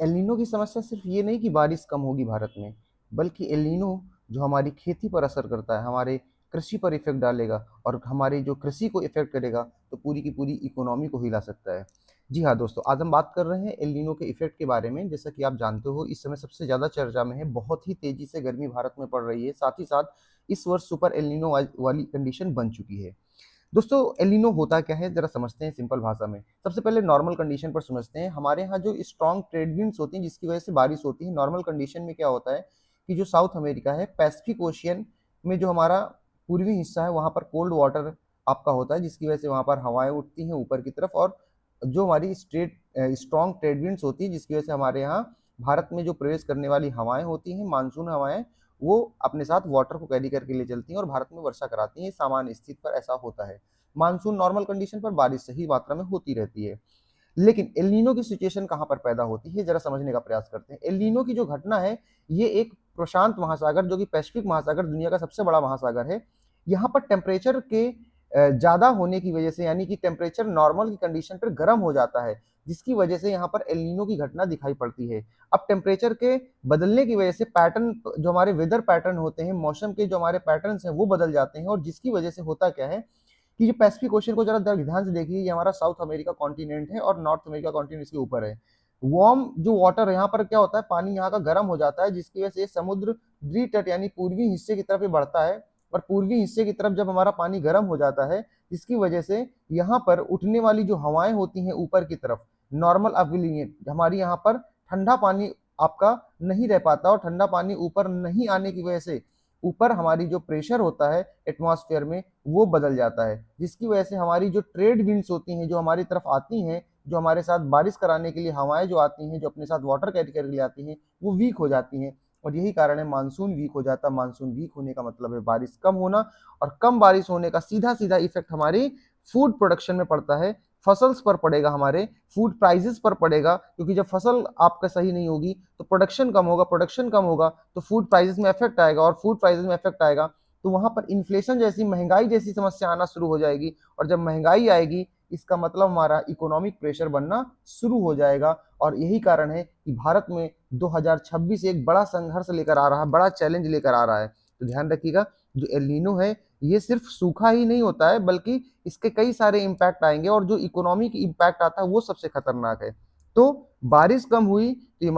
El Nino की समस्या सिर्फ ये नहीं कि बारिश कम होगी भारत में, बल्कि एल नीनो जो हमारी खेती पर असर करता है, हमारे कृषि पर इफेक्ट डालेगा और हमारी जो कृषि को इफेक्ट करेगा तो पूरी की पूरी इकोनॉमी को हिला सकता है। जी हाँ दोस्तों, आज हम बात कर रहे हैं एल नीनो के इफेक्ट के बारे में। जैसा कि आप जानते हो, इस समय सबसे ज़्यादा चर्चा में है, बहुत ही तेजी से गर्मी भारत में पड़ रही है, साथ ही साथ इस वर्ष सुपर एल नीनो वाली कंडीशन बन चुकी है। दोस्तों, एल नीनो होता क्या है, जरा समझते हैं सिंपल भाषा में। सबसे पहले नॉर्मल कंडीशन पर समझते हैं। हमारे यहाँ जो स्ट्रॉन्ग ट्रेड विंड्स होती हैं जिसकी वजह से बारिश होती है, नॉर्मल कंडीशन में क्या होता है कि जो साउथ अमेरिका है, पैसिफिक ओशियन में जो हमारा पूर्वी हिस्सा है, वहाँ पर कोल्ड वाटर आपका होता है, जिसकी वजह से वहाँ पर हवाएं उठती हैं ऊपर की तरफ। और जो हमारी स्ट्रॉन्ग ट्रेड विंड्स होती है जिसकी वजह से हमारे यहाँ भारत में जो प्रवेश करने वाली हवाएं होती हैं, मानसून हवाएं, वो अपने साथ वाटर को कैरी करके ले चलती हैं और भारत में वर्षा कराती हैं। सामान्य स्थिति पर ऐसा होता है। मानसून नॉर्मल कंडीशन पर बारिश सही मात्रा में होती रहती है। लेकिन एल नीनो की सिचुएशन कहां पर पैदा होती है, जरा समझने का प्रयास करते हैं। एल नीनो की जो घटना है, ये एक प्रशांत महासागर, जो कि पैसिफिक महासागर दुनिया का सबसे बड़ा महासागर है, यहाँ पर टेम्परेचर के ज्यादा होने की वजह से, यानी कि टेम्परेचर नॉर्मल की कंडीशन पर गर्म हो जाता है, जिसकी वजह से यहाँ पर एल नीनो की घटना दिखाई पड़ती है। अब टेम्परेचर के बदलने की वजह से पैटर्न, जो हमारे वेदर पैटर्न होते हैं, मौसम के जो हमारे पैटर्न हैं, वो बदल जाते हैं। और जिसकी वजह से होता क्या है कि ये पैसिफिक ओशन को जरा ध्यान से देखिए, ये हमारा साउथ अमेरिका कॉन्टिनेंट है और नॉर्थ अमेरिका कॉन्टिनेंट इसके ऊपर है। वार्म जो वाटर यहाँ पर क्या होता है, पानी यहाँ का गर्म हो जाता है, जिसकी वजह से समुद्र द्वीतट यानी पूर्वी हिस्से की तरफ बढ़ता है। और पूर्वी हिस्से की तरफ जब हमारा पानी गर्म हो जाता है, इसकी वजह से यहाँ पर उठने वाली जो हवाएं होती हैं ऊपर की तरफ, नॉर्मल हमारी यहाँ पर ठंडा पानी आपका नहीं रह पाता, और ठंडा पानी ऊपर नहीं आने की वजह से ऊपर हमारी जो प्रेशर होता है एटमॉस्फेयर में, वो बदल जाता है, जिसकी वजह से हमारी जो ट्रेड विंड्स होती हैं, जो हमारी तरफ आती हैं, जो हमारे साथ बारिश कराने के लिए हवाएं जो आती हैं, जो अपने साथ वाटर कैरी करके ले आती हैं, वो वीक हो जाती हैं। और यही कारण है मानसून वीक हो जाता है। मानसून वीक होने का मतलब है बारिश कम होना, और कम बारिश होने का सीधा सीधा इफेक्ट हमारी फूड प्रोडक्शन में पड़ता है, फसल्स पर पड़ेगा, हमारे फूड प्राइसेस पर पड़ेगा। क्योंकि जब फसल आपका सही नहीं होगी तो प्रोडक्शन कम होगा, प्रोडक्शन कम होगा तो फूड प्राइसेस में इफेक्ट आएगा, और फूड प्राइसेस में इफेक्ट आएगा तो वहां पर इन्फ्लेशन जैसी, महंगाई जैसी समस्या आना शुरू हो जाएगी। और जब महंगाई आएगी, इसका मतलब हमारा इकोनॉमिक प्रेशर बनना शुरू हो जाएगा। और यही कारण है कि भारत में 2026 एक बड़ा संघर्ष लेकर आ रहा है, बड़ा चैलेंज लेकर आ रहा है। तो ध्यान रखिएगा, जो एल नीनो है, ये सिर्फ सूखा ही नहीं होता है, बल्कि इसके कई सारे इम्पैक्ट आएंगे, और जो इकोनॉमिक इम्पैक्ट आता है वो सबसे खतरनाक है। तो बारिश कम हुई तो